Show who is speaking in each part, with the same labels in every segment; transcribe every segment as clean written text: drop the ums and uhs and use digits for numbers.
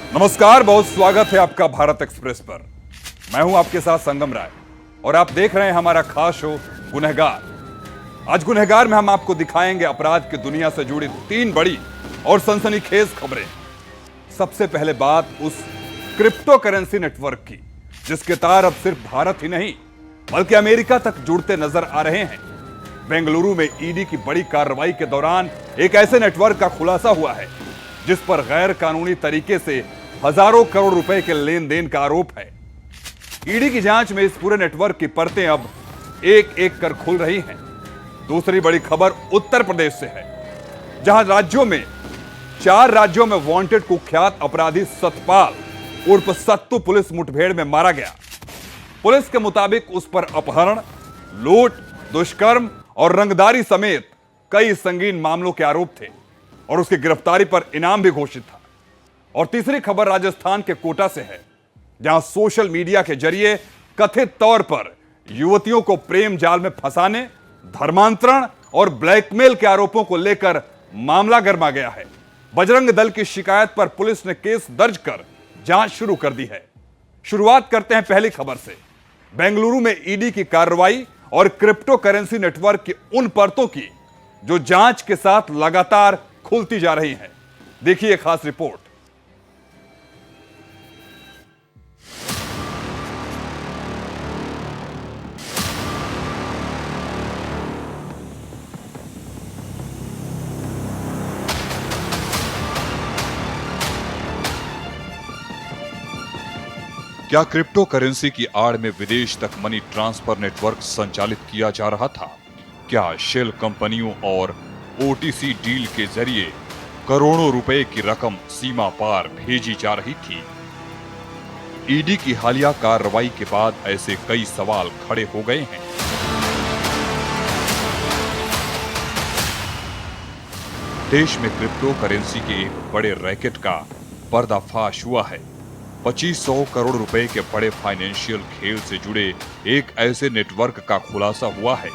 Speaker 1: नमस्कार, बहुत स्वागत है आपका भारत एक्सप्रेस पर। मैं हूं आपके साथ संगम राय और आप देख रहे हैं हमारा खास शो गुनहगार। आज गुनहगार में हम आपको दिखाएंगे अपराध की दुनिया से जुड़ी 3 बड़ी और सनसनीखेज खबरें। सबसे पहले बात उस क्रिप्टो करेंसी नेटवर्क की, जिसके तार अब सिर्फ भारत ही नहीं बल्कि अमेरिका तक जुड़ते नजर आ रहे हैं। बेंगलुरु में ईडी की बड़ी कार्रवाई के दौरान एक ऐसे नेटवर्क का खुलासा हुआ है जिस पर गैर कानूनी तरीके से हजारों करोड़ रुपए के लेन देन का आरोप है। ईडी की जांच में इस पूरे नेटवर्क की परतें अब एक एक कर खुल रही हैं। दूसरी बड़ी खबर उत्तर प्रदेश से है, जहां 4 राज्यों में वांटेड कुख्यात अपराधी सतपाल उर्फ सत्तू पुलिस मुठभेड़ में मारा गया। पुलिस के मुताबिक उस पर अपहरण, लूट, दुष्कर्म और रंगदारी समेत कई संगीन मामलों के आरोप थे और उसकी गिरफ्तारी पर इनाम भी घोषित था। और तीसरी खबर राजस्थान के कोटा से है, जहां सोशल मीडिया के जरिए कथित तौर पर युवतियों को प्रेम जाल में फंसाने, धर्मांतरण और ब्लैकमेल के आरोपों को लेकर मामला गरमा गया है। बजरंग दल की शिकायत पर पुलिस ने केस दर्ज कर जांच शुरू कर दी है। शुरुआत करते हैं पहली खबर से। बेंगलुरु में ईडी की कार्रवाई और क्रिप्टो करेंसी नेटवर्क की उन परतों की जो जांच के साथ लगातार खुलती जा रही हैं। देखिए खास रिपोर्ट।
Speaker 2: क्या क्रिप्टो करेंसी की आड़ में विदेश तक मनी ट्रांसफर नेटवर्क संचालित किया जा रहा था? क्या शेल कंपनियों और ओटीसी डील के जरिए करोड़ों रुपए की रकम सीमा पार भेजी जा रही थी? ईडी की हालिया कार्रवाई के बाद ऐसे कई सवाल खड़े हो गए हैं। देश में क्रिप्टो करेंसी के एक बड़े रैकेट का पर्दाफाश हुआ है। 2500 करोड़ रुपए के बड़े फाइनेंशियल खेल से जुड़े एक ऐसे नेटवर्क का खुलासा हुआ है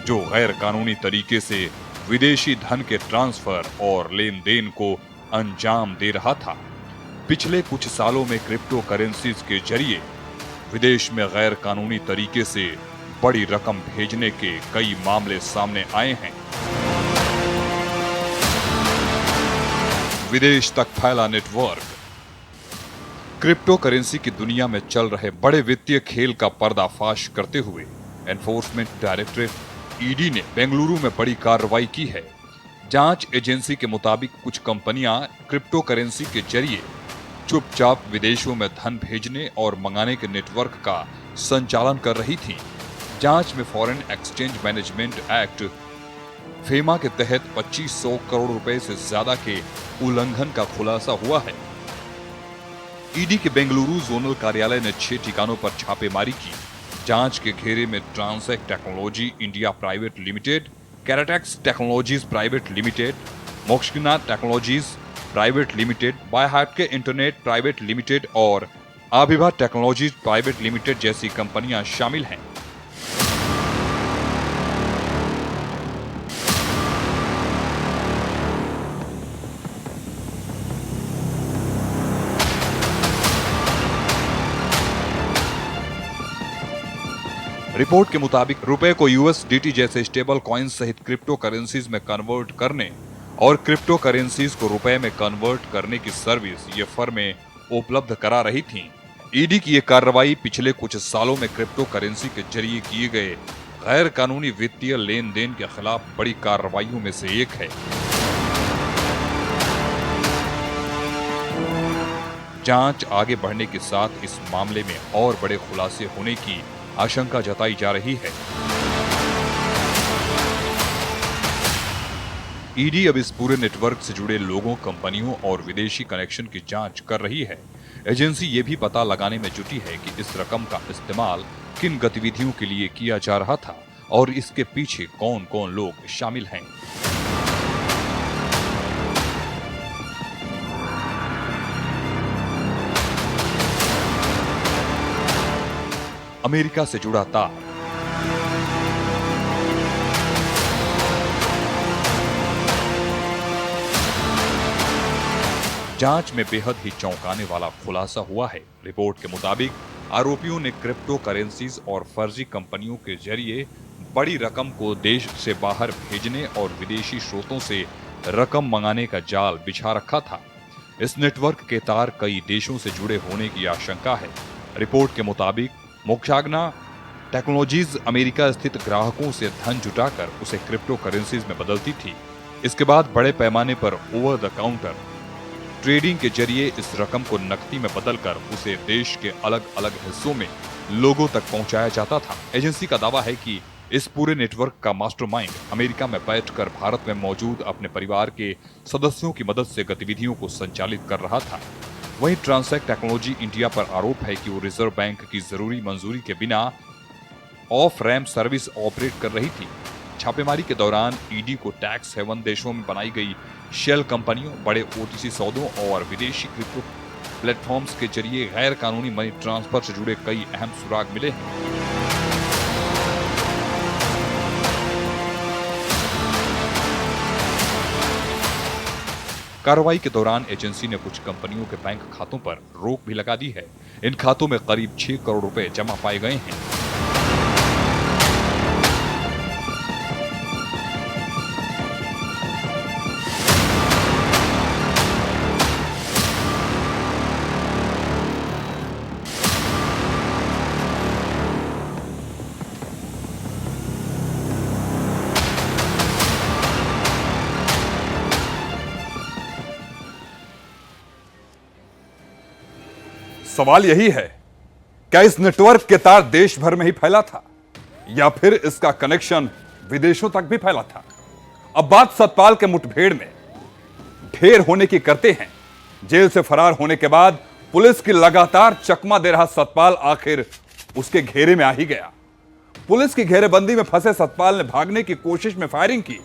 Speaker 2: जो गैर कानूनी तरीके से विदेशी धन के ट्रांसफर और लेन देन को अंजाम दे रहा था। पिछले कुछ सालों में क्रिप्टो करेंसीज के जरिए विदेश में गैर कानूनी तरीके से बड़ी रकम भेजने के कई मामले सामने आए हैं। विदेश तक फैला नेटवर्क। क्रिप्टो करेंसी की दुनिया में चल रहे बड़े वित्तीय खेल का पर्दाफाश करते हुए एनफोर्समेंट डायरेक्टरेट ईडी ने बेंगलुरु में बड़ी कार्रवाई की है। जांच एजेंसी के मुताबिक कुछ कंपनियां क्रिप्टो करेंसी के जरिए चुपचाप विदेशों में धन भेजने और मंगाने के नेटवर्क का संचालन कर रही थीं। जांच में foreign exchange management act FEMA के तहत 2500 करोड़ रुपए से ज्यादा के उल्लंघन का खुलासा हुआ है। ईडी के बेंगलुरु जोनल कार्यालय ने 6 ठिकानों पर छापेमारी की। जांच के घेरे में Transact technology India private limited, Caratex technologies private limited, Mokshina technologies private limited, Buyhatke internet private limited और आभिभा टेक्नोलॉजीज प्राइवेट लिमिटेड जैसी कंपनियां शामिल हैं। रिपोर्ट के मुताबिक रुपए को यूएसडीटी जैसे स्टेबल कॉइंस सहित क्रिप्टो करेंसीज में कन्वर्ट करने और क्रिप्टो करेंसीज को रुपए में कन्वर्ट करने की सर्विस ये फर्में उपलब्ध करा रही थीं। ईडी की ये कार्रवाई पिछले कुछ सालों में क्रिप्टो करेंसी के जरिए किए गए गैर कानूनी वित्तीय लेन देन के खिलाफ बड़ी कार्रवाइयों में से एक है। जांच आगे बढ़ने के साथ इस मामले में और बड़े खुलासे होने की आशंका जताई जा रही है। ईडी अब इस पूरे नेटवर्क से जुड़े लोगों, कंपनियों और विदेशी कनेक्शन की जांच कर रही है। एजेंसी ये भी पता लगाने में जुटी है कि इस रकम का इस्तेमाल किन गतिविधियों के लिए किया जा रहा था और इसके पीछे कौन कौन लोग शामिल हैं। अमेरिका से जुड़ा तार। जांच में बेहद ही चौंकाने वाला खुलासा हुआ है। रिपोर्ट के मुताबिक आरोपियों ने क्रिप्टो करेंसीज और फर्जी कंपनियों के जरिए बड़ी रकम को देश से बाहर भेजने और विदेशी स्रोतों से रकम मंगाने का जाल बिछा रखा था। इस नेटवर्क के तार कई देशों से जुड़े होने की आशंका है। रिपोर्ट के मुताबिक मोक्षाग्ना टेक्नोलॉजीज अमेरिका स्थित ग्राहकों से धन जुटाकर उसे क्रिप्टो करेंसीज में बदलती थी। इसके बाद बड़े पैमाने पर ओवर द काउंटर ट्रेडिंग के जरिए इस रकम को नकदी में बदलकर उसे देश के अलग अलग हिस्सों में लोगों तक पहुंचाया जाता था। एजेंसी का दावा है कि इस पूरे नेटवर्क का मास्टरमाइंड अमेरिका में बैठकर भारत में मौजूद अपने परिवार के सदस्यों की मदद से गतिविधियों को संचालित कर रहा था। वहीं ट्रांसैक्ट टेक्नोलॉजी इंडिया पर आरोप है कि वो रिजर्व बैंक की जरूरी मंजूरी के बिना ऑफ रैम्प सर्विस ऑपरेट कर रही थी। छापेमारी के दौरान ईडी को टैक्स हेवन देशों में बनाई गई शेल कंपनियों, बड़े ओटीसी सौदों और विदेशी क्रिप्टो प्लेटफॉर्म्स के जरिए गैर कानूनी मनी ट्रांसफर से जुड़े कई अहम सुराग मिले हैं। कार्रवाई के दौरान एजेंसी ने कुछ कंपनियों के बैंक खातों पर रोक भी लगा दी है। इन खातों में करीब 6 करोड़ रुपए जमा पाए गए हैं।
Speaker 1: सवाल यही है, क्या इस नेटवर्क के तार देश भर में ही फैला था या फिर इसका कनेक्शन विदेशों तक भी फैला था? अब बात सतपाल के मुठभेड़ में ढेर होने की करते हैं। जेल से फरार होने के बाद पुलिस की लगातार चकमा दे रहा सतपाल आखिर उसके घेरे में आ ही गया। पुलिस की घेरेबंदी में फंसे सतपाल ने भागने की कोशिश में फायरिंग की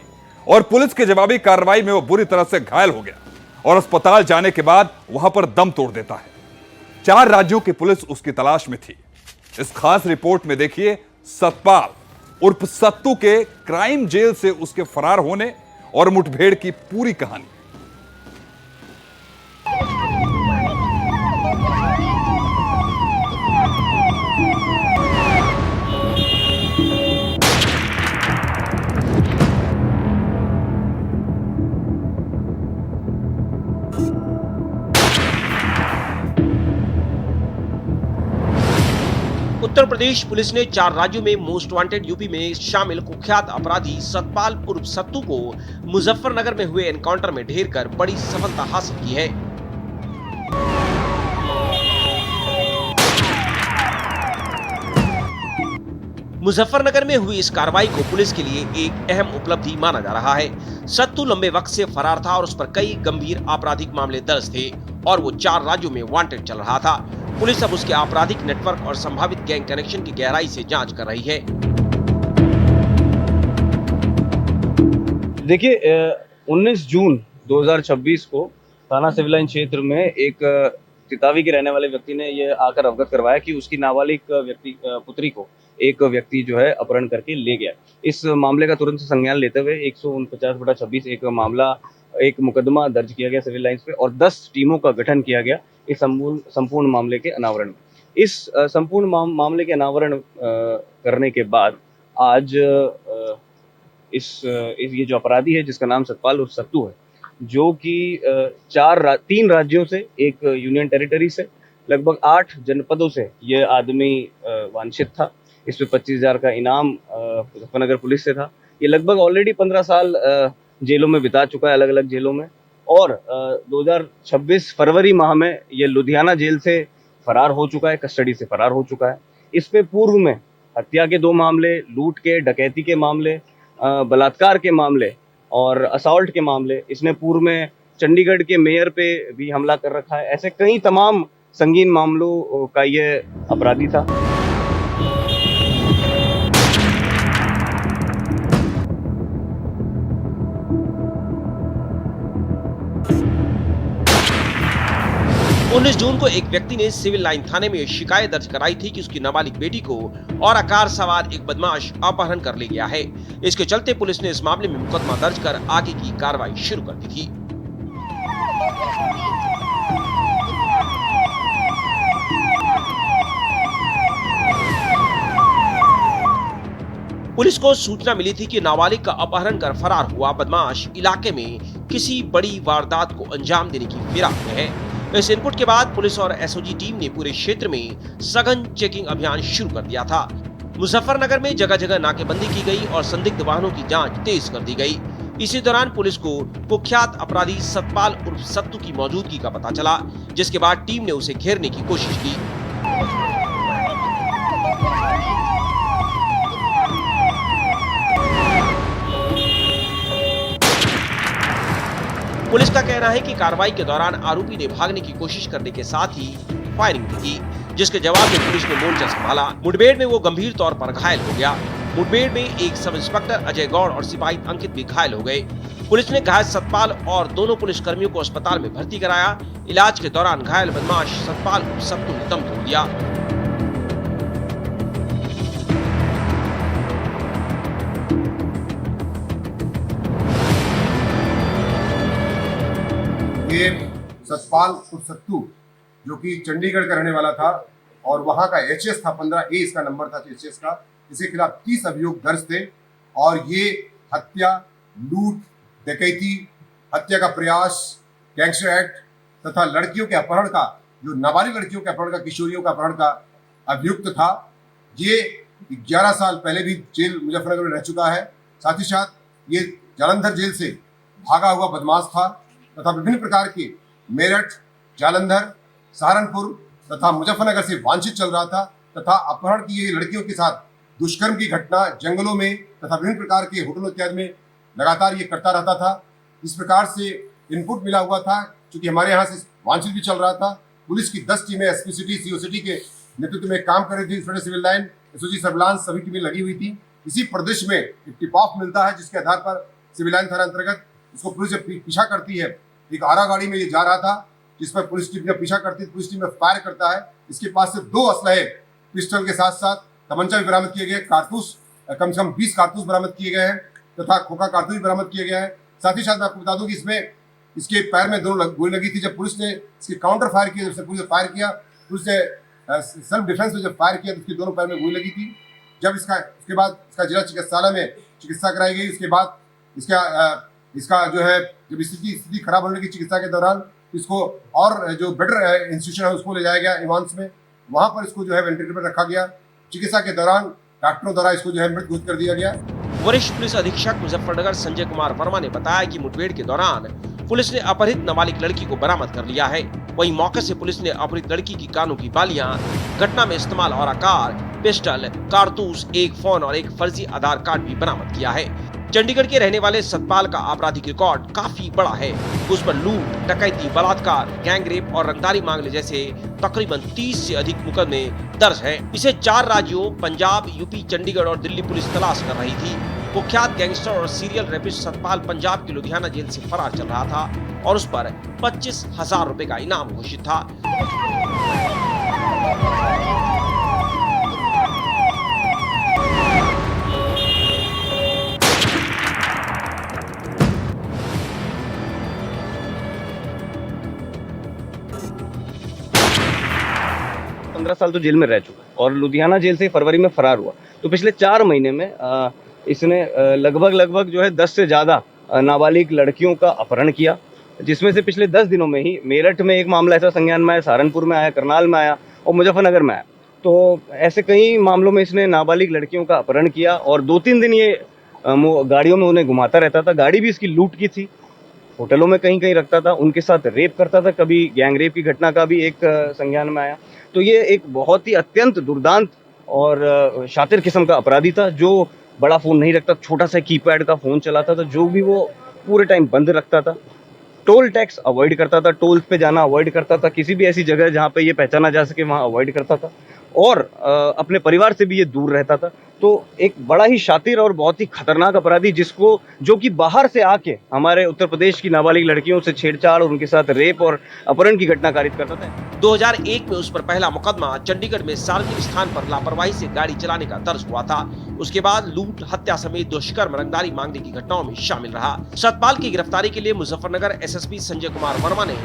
Speaker 1: और पुलिस की जवाबी कार्रवाई में वो बुरी तरह से घायल हो गया और अस्पताल जाने के बाद वहां पर दम तोड़ देता है। 4 राज्यों की पुलिस उसकी तलाश में थी। इस खास रिपोर्ट में देखिए सतपाल उर्फ सत्तू के क्राइम जेल से उसके फरार होने और मुठभेड़ की पूरी कहानी।
Speaker 3: उत्तर प्रदेश पुलिस ने 4 राज्यों में मोस्ट वांटेड यूपी में शामिल कुख्यात अपराधी सतपाल उर्फ सत्तू को मुजफ्फरनगर में हुए एनकाउंटर में ढेर कर बड़ी सफलता हासिल की है। मुजफ्फरनगर में हुई इस कार्रवाई को पुलिस के लिए एक अहम उपलब्धि माना जा रहा है। सत्तू लंबे वक्त से फरार था और उस पर कई गंभीर आपराधिक मामले दर्ज थे और वो 4 राज्यों में वांटेड चल रहा था। पुलिस अब उसके आपराधिक नेटवर्क और संभावित गैंग कनेक्शन की गहराई से जांच कर रही है।
Speaker 4: देखिए 19 जून 2026 को थाना सिविल लाइन क्षेत्र में एक तितावी के रहने वाले व्यक्ति ने ये आकर अवगत करवाया कि उसकी नाबालिग पुत्री को एक व्यक्ति जो है अपहरण करके ले गया। इस मामले का तुरंत संज्ञान लेते हुए 149/26 एक मुकदमा दर्ज किया गया सिविल लाइंस पे और 10 टीमों का गठन किया गया इस संपूर्ण मामले के अनावरण में। इस संपूर्ण मामले के अनावरण करने के बाद आज ये जो अपराधी है जिसका नाम सतपाल उर्फ सत्तू है, जो कि 3 राज्यों से, एक यूनियन टेरिटरी से, लगभग 8 जनपदों से ये आदमी वांछित था। इस पे 25,000 का इनाम मुजफ्फरनगर पुलिस से था। ये लगभग ऑलरेडी 15 साल जेलों में बिता चुका है, अलग अलग जेलों में, और 2026 फरवरी माह में ये लुधियाना जेल से फरार हो चुका है, कस्टडी से फरार हो चुका है। इस पे पूर्व में हत्या के 2 मामले, लूट के, डकैती के मामले, बलात्कार के मामले और असॉल्ट के मामले, इसने पूर्व में चंडीगढ़ के मेयर पे भी हमला कर रखा है। ऐसे कई तमाम संगीन मामलों का ये अपराधी था।
Speaker 3: 19 जून को एक व्यक्ति ने सिविल लाइन थाने में शिकायत दर्ज कराई थी कि उसकी नाबालिग बेटी को और आकार सवार एक बदमाश अपहरण कर ले गया है। इसके चलते पुलिस ने इस मामले में मुकदमा दर्ज कर आगे की कार्रवाई शुरू कर दी थी। पुलिस को सूचना मिली थी कि नाबालिग का अपहरण कर फरार हुआ बदमाश इलाके में किसी बड़ी वारदात को अंजाम देने की फिराक में है। इस इनपुट के बाद पुलिस और एसओजी टीम ने पूरे क्षेत्र में सघन चेकिंग अभियान शुरू कर दिया था। मुजफ्फरनगर में जगह जगह नाकेबंदी की गई और संदिग्ध वाहनों की जांच तेज कर दी गई। इसी दौरान पुलिस को कुख्यात अपराधी सतपाल उर्फ सत्तू की मौजूदगी का पता चला, जिसके बाद टीम ने उसे घेरने की कोशिश की। पुलिस का कहना है कि कार्रवाई के दौरान आरोपी ने भागने की कोशिश करने के साथ ही फायरिंग भी की, जिसके जवाब में पुलिस ने मोर्चा संभाला। मुठभेड़ में वो गंभीर तौर पर घायल हो गया। मुठभेड़ में एक सब इंस्पेक्टर अजय गौड़ और सिपाही अंकित भी घायल हो गए। पुलिस ने घायल सतपाल और दोनों पुलिस कर्मियों को अस्पताल में भर्ती कराया। इलाज के दौरान घायल बदमाश सतपाल को सत्तू ने दम तोड़ दिया।
Speaker 5: ये सतपाल उर्फ सत्तू जो कि चंडीगढ़ का रहने वाला था और वहाँ का एचएस था, 15A इसका नंबर था एचएस का। इसके खिलाफ 30 अभियोग दर्ज थे और ये हत्या, लूट, डकैती, हत्या का प्रयास, गैंगस्टर एक्ट तथा लड़कियों के अपहरण का, जो नाबालिग लड़कियों के अपहरण का, किशोरियों का अपहरण का अभियुक्त था। ये 11 साल पहले भी जेल मुजफ्फरनगर में रह चुका है। साथ ही साथ ये जालंधर जेल से भागा हुआ बदमाश था तथा विभिन्न प्रकार के मेरठ, जालंधर, सहारनपुर तथा मुजफ्फरनगर से वांछित चल रहा था तथा अपहरण की ये लड़कियों के साथ दुष्कर्म की घटना जंगलों में तथा विभिन्न प्रकार के होटलों इत्यादि में लगातार ये करता रहता था। इस प्रकार से इनपुट मिला हुआ था, क्योंकि हमारे यहाँ से वांछित भी चल रहा था। पुलिस की 10 टीमें एसपी सिटी, सीओ सिटी के नेतृत्व में काम कर रही थी। Inspector civil line, SOG surveillance, सभी टीमें लगी हुई थी। इसी प्रदेश में एक टिप ऑफ मिलता है, जिसके आधार पर सिविल लाइन थाना अंतर्गत इसको पुलिस पीछा करती है। एक आरा गाड़ी में ये जा रहा था, जिस पर पुलिस टीम जब पीछा करती है, पुलिस टीम में फायर करता है। इसके पास से 2 असलहे, पिस्टल के साथ साथ तमंचा भी बरामद किए गए, कारतूस कम से कम 20 कारतूस बरामद किए गए हैं तथा खोखा कारतूस भी बरामद किए गए हैं। साथ ही साथ मैं आपको बता दूं कि इसमें इसके पैर में 2 गोली लगी थी। जब पुलिस ने इसके काउंटर फायर किया, जब पुलिस ने फायर किया, पुलिस ने सेल्फ डिफेंस में जब फायर किया तो इसके दोनों पैर में गोली लगी थी। जब उसके बाद इसका जिला चिकित्सालय में चिकित्सा कराई गई। उसके बाद इसका जो है जब स्थिति खराब होने की चिकित्सा के दौरान इसको और जो बेटर इंस्टीट्यूशन है उसको ले जाया गया इमाम्स में। वहाँ पर इसको जो है वेंटिलेटर पर रखा गया। चिकित्सा के दौरान डॉक्टरों द्वारा इसको जो है मृत घोषित कर दिया गया।
Speaker 3: वरिष्ठ पुलिस अधीक्षक मुजफ्फरनगर संजय कुमार वर्मा ने बताया कि मुठभेड़ के दौरान पुलिस ने अपहृत नाबालिग लड़की को बरामद कर लिया है। वहीं मौके से पुलिस ने अपहृत लड़की की कानों की बालियां, घटना में इस्तेमाल और आकार, पिस्टल, कारतूस, एक फोन और एक फर्जी आधार कार्ड भी बरामद किया है। चंडीगढ़ के रहने वाले सतपाल का आपराधिक रिकॉर्ड काफी बड़ा है। उस पर लूट, डकैती, बलात्कार, गैंगरेप और रंगदारी मामले जैसे तकरीबन 30 से अधिक मुकदमे दर्ज हैं। इसे 4 राज्यों पंजाब, यूपी, चंडीगढ़ और दिल्ली पुलिस तलाश कर रही थी। कुख्यात गैंगस्टर और सीरियल रेपिस्ट सतपाल पंजाब के लुधियाना जेल से फरार चल रहा था और उस पर 25,000 रुपए का इनाम घोषित था।
Speaker 4: साल तो जेल में रह चुका है और लुधियाना जेल से फरवरी में फरार हुआ। तो पिछले 4 महीने में इसने लगभग जो है 10 से ज़्यादा नाबालिग लड़कियों का अपहरण किया, जिसमें से पिछले 10 दिनों में ही मेरठ में एक मामला ऐसा संज्ञान में आया, सहारनपुर में आया, करनाल में आया और मुजफ्फरनगर में आया। तो ऐसे कई मामलों में इसने नाबालिग लड़कियों का अपहरण किया और 2-3 दिन ये गाड़ियों में उन्हें घुमाता रहता था। गाड़ी भी इसकी लूट की थी, होटलों में कहीं कहीं रखता था, उनके साथ रेप करता था। कभी गैंग रेप की घटना का भी एक संज्ञान में आया। तो ये एक बहुत ही अत्यंत दुर्दांत और शातिर किस्म का अपराधी था, जो बड़ा फ़ोन नहीं रखता, छोटा सा कीपैड का फ़ोन चलाता था, जो भी वो पूरे टाइम बंद रखता था। टोल टैक्स अवॉइड करता था, टोल पे जाना अवॉइड करता था, किसी भी ऐसी जगह जहाँ पे ये पहचाना जा सके वहाँ अवॉइड करता था और अपने परिवार से भी ये दूर रहता था। तो एक बड़ा ही शातिर और बहुत ही खतरनाक अपराधी, जो कि बाहर से आके हमारे उत्तर प्रदेश की नाबालिग लड़कियों से छेड़छाड़ और उनके साथ रेप और अपहरण की घटना कारित करता था।
Speaker 3: 2001 में उस पर पहला मुकदमा चंडीगढ़ में सार्वजनिक स्थान पर लापरवाही से गाड़ी चलाने का दर्ज हुआ था। उसके बाद लूट, हत्या समेत दुष्कर्म, रंगदारी मांगने की घटनाओं में शामिल रहा। सतपाल की गिरफ्तारी के लिए मुजफ्फरनगर एसएसपी संजय कुमार वर्मा ने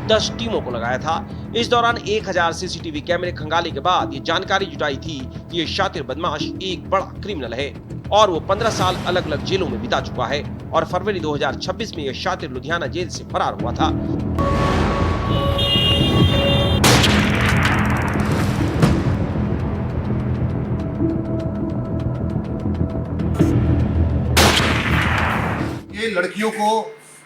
Speaker 3: 10 टीमों को लगाया था। इस दौरान 1000 सीसीटीवी कैमरे खंगाले के बाद ये जानकारी जुटाई थी कि ये शातिर बदमाश एक बड़ा क्रिमिनल है। और वो 15 साल अलग अलग जेलों में बिता चुका है और फरवरी 2026 में यह शातिर लुधियाना जेल से फरार हुआ था।
Speaker 5: ये लड़कियों को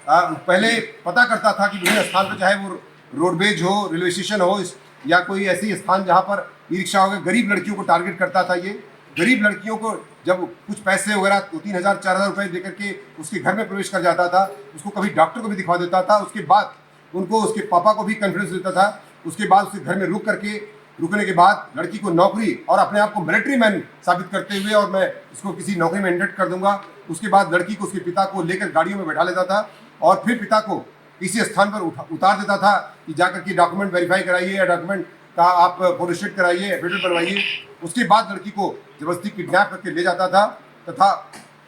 Speaker 5: पहले पता करता था कि विभिन्न स्थान पर, चाहे वो रोडवेज हो, रेलवे स्टेशन हो, या कोई ऐसी स्थान जहाँ पर ई रिक्शा हो गए, गरीब लड़कियों को टारगेट करता था। ये गरीब लड़कियों को जब कुछ पैसे वगैरह 3,000 4,000 रुपए देकर के उसके घर में प्रवेश कर जाता था, उसको कभी डॉक्टर को भी दिखा देता था। उसके बाद उनको उसके पापा को भी कॉन्फिडेंस देता था। उसके बाद उसके घर में रुकने के बाद लड़की को नौकरी और अपने आप को मिलिट्री मैन साबित करते हुए, और मैं इसको किसी नौकरी में इंडक्ट कर दूंगा, उसके बाद लड़की को उसके पिता को लेकर गाड़ियों में बैठा लेता था और फिर पिता को किसी स्थान पर उतार देता था कि जाकर के डॉक्यूमेंट वेरीफाई कराइए या डॉक्यूमेंट का आप फोटोस्टेट कराइए, एफिडेविट बनवाइए। उसके बाद लड़की को जबरदस्ती किडनैप करके ले जाता था तथा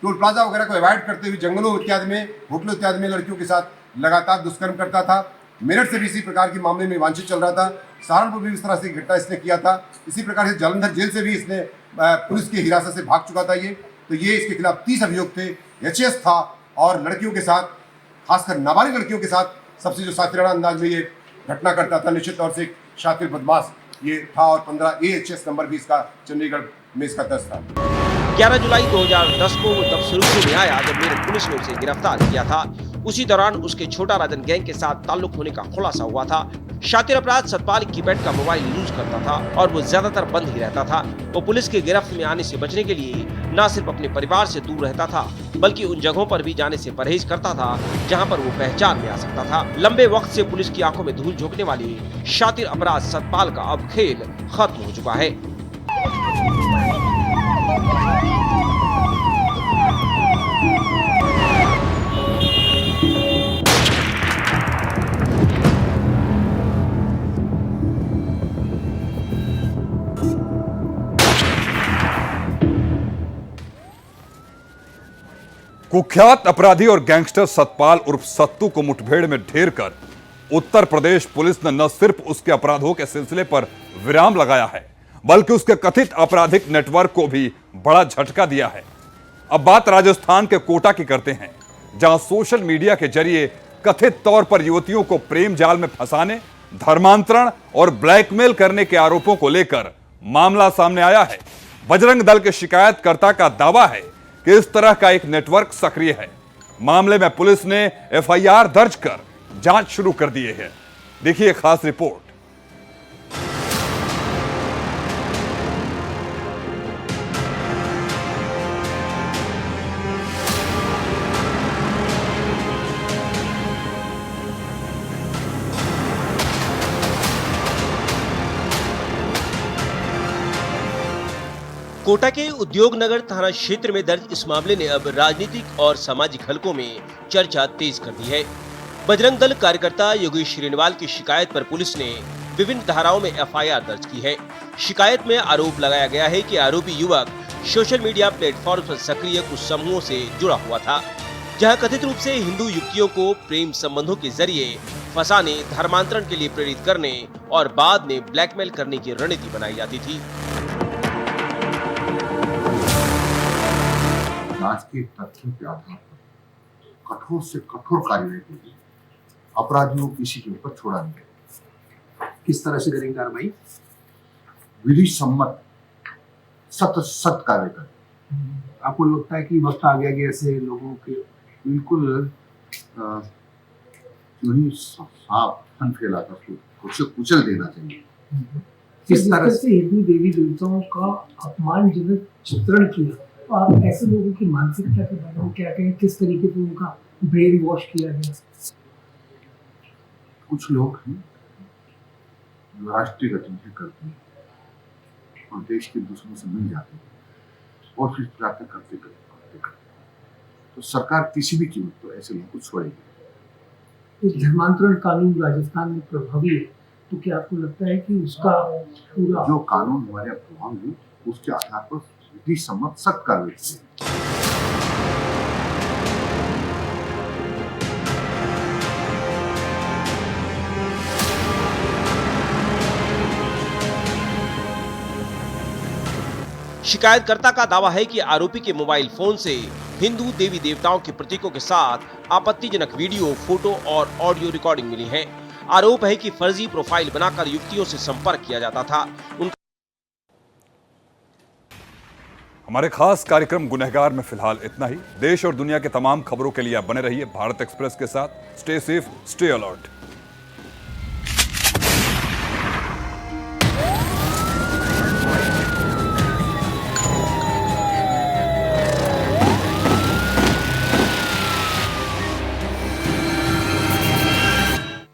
Speaker 5: टोल प्लाजा वगैरह को अवॉइड करते हुए जंगलों इत्यादि में, होटलों इत्यादि में लड़कियों के साथ लगातार दुष्कर्म करता था। मेरठ से भी इसी प्रकार के मामले में वांछित चल रहा था। सहारनपुर में भी इस तरह से घटना इसने किया था। इसी प्रकार से जालंधर जेल से भी इसने पुलिस की हिरासत से भाग चुका था। ये इसके खिलाफ 30 अभियोग थे, एचएस था और लड़कियों के साथ, खासकर नाबालिग लड़कियों के साथ सबसे जो सातिराना अंदाज में ये घटना करता था, निश्चित तौर से एक शातिर बदमाश ये था। और 15 AHS नंबर भी इसका चंडीगढ़ में इसका दर्ज था।
Speaker 3: 11 जुलाई 2010 को वो तब सुर्खियों में आया जब मेरठ पुलिस ने उसे गिरफ्तार किया था। उसी दौरान उसके छोटा राजन गैंग के साथ ताल्लुक होने का खुलासा हुआ था। शातिर अपराध सतपाल कीपैड का मोबाइल यूज करता था और वो ज्यादातर बंद ही रहता था। वो पुलिस के गिरफ्त में आने से बचने के लिए न सिर्फ अपने परिवार से दूर रहता था, बल्कि उन जगहों पर भी जाने से परहेज करता था जहां पर वो पहचान में आ सकता था। लंबे वक्त से पुलिस की आंखों में धूल झोंकने वाली शातिर अपराध सतपाल का अब खेल खत्म हो चुका है।
Speaker 1: कुख्यात अपराधी और गैंगस्टर सतपाल उर्फ सत्तू को मुठभेड़ में ढेर कर उत्तर प्रदेश पुलिस ने न सिर्फ उसके अपराधों के सिलसिले पर विराम लगाया है, बल्कि उसके कथित आपराधिक नेटवर्क को भी बड़ा झटका दिया है। अब बात राजस्थान के कोटा की करते हैं, जहां सोशल मीडिया के जरिए कथित तौर पर युवतियों को प्रेम जाल में फंसाने, धर्मांतरण और ब्लैकमेल करने के आरोपों को लेकर मामला सामने आया है। बजरंग दल के शिकायतकर्ता का दावा है कि इस तरह का एक नेटवर्क सक्रिय है। मामले में पुलिस ने FIR दर्ज कर जांच शुरू कर दी है। देखिए खास रिपोर्ट।
Speaker 3: कोटा के उद्योग नगर थाना क्षेत्र में दर्ज इस मामले ने अब राजनीतिक और सामाजिक हलकों में चर्चा तेज कर दी है। बजरंग दल कार्यकर्ता योगेश श्रीनिवाल की शिकायत पर पुलिस ने विभिन्न धाराओं में FIR दर्ज की है। शिकायत में आरोप लगाया गया है कि आरोपी युवक सोशल मीडिया प्लेटफॉर्म पर सक्रिय कुछ समूहों से जुड़ा हुआ था, जहां कथित रूप से हिंदू युवतियों को प्रेम संबंधों के जरिए फंसाने, धर्मांतरण के लिए प्रेरित करने और बाद में ब्लैकमेल करने की रणनीति बनाई जाती थी।
Speaker 6: जांच के तथ्यों के आधार पर कठोर से कठोर कार्रवाई होगी। अपराधियों को किसी के ऊपर छोड़ा नहीं जाएगा।
Speaker 7: किस तरह से करेंगे कार्रवाई?
Speaker 6: विधि सम्मत सत कार्य करें।
Speaker 7: आपको लगता है कि वक्त आ गया कि ऐसे लोगों के
Speaker 6: बिल्कुल जो ही सांप फन फैलाता उसे कुचल देना चाहिए।
Speaker 7: किस तरह से हिंदू देवी देवताओं का अपमानजनक चित्रण किया, तो आप ऐसे लोगों की मानसिकता के बारे में क्या कहें? किस तरीके से उनका ब्रेन वॉश किया गया?
Speaker 6: कुछ लोग हैं जो राष्ट्रीय गतिविधि करते हैं और देश के दुश्मनों से मिल जाते हैं और फिर प्रार्थना करते तो सरकार किसी भी कीमत पर ऐसे लोगों को छोड़ेगी।
Speaker 7: धर्मांतरण कानून राजस्थान में प्रभावी है, तो क्या आपको लगता है कि उसका पूरा
Speaker 6: जो कानून हमारे प्रभावी है उसके आधार पर विधि सम्मत सख्त कार्रवाई की।
Speaker 3: शिकायतकर्ता का दावा है कि आरोपी के मोबाइल फोन से हिंदू देवी देवताओं के प्रतीकों के साथ आपत्तिजनक वीडियो, फोटो और ऑडियो रिकॉर्डिंग मिली है। आरोप है कि फर्जी प्रोफाइल बनाकर युवतियों से संपर्क किया जाता था।
Speaker 1: हमारे खास कार्यक्रम गुनहगार में फिलहाल इतना ही। देश और दुनिया के तमाम खबरों के लिए आप बने रहिए भारत एक्सप्रेस के साथ। Stay safe, stay alert.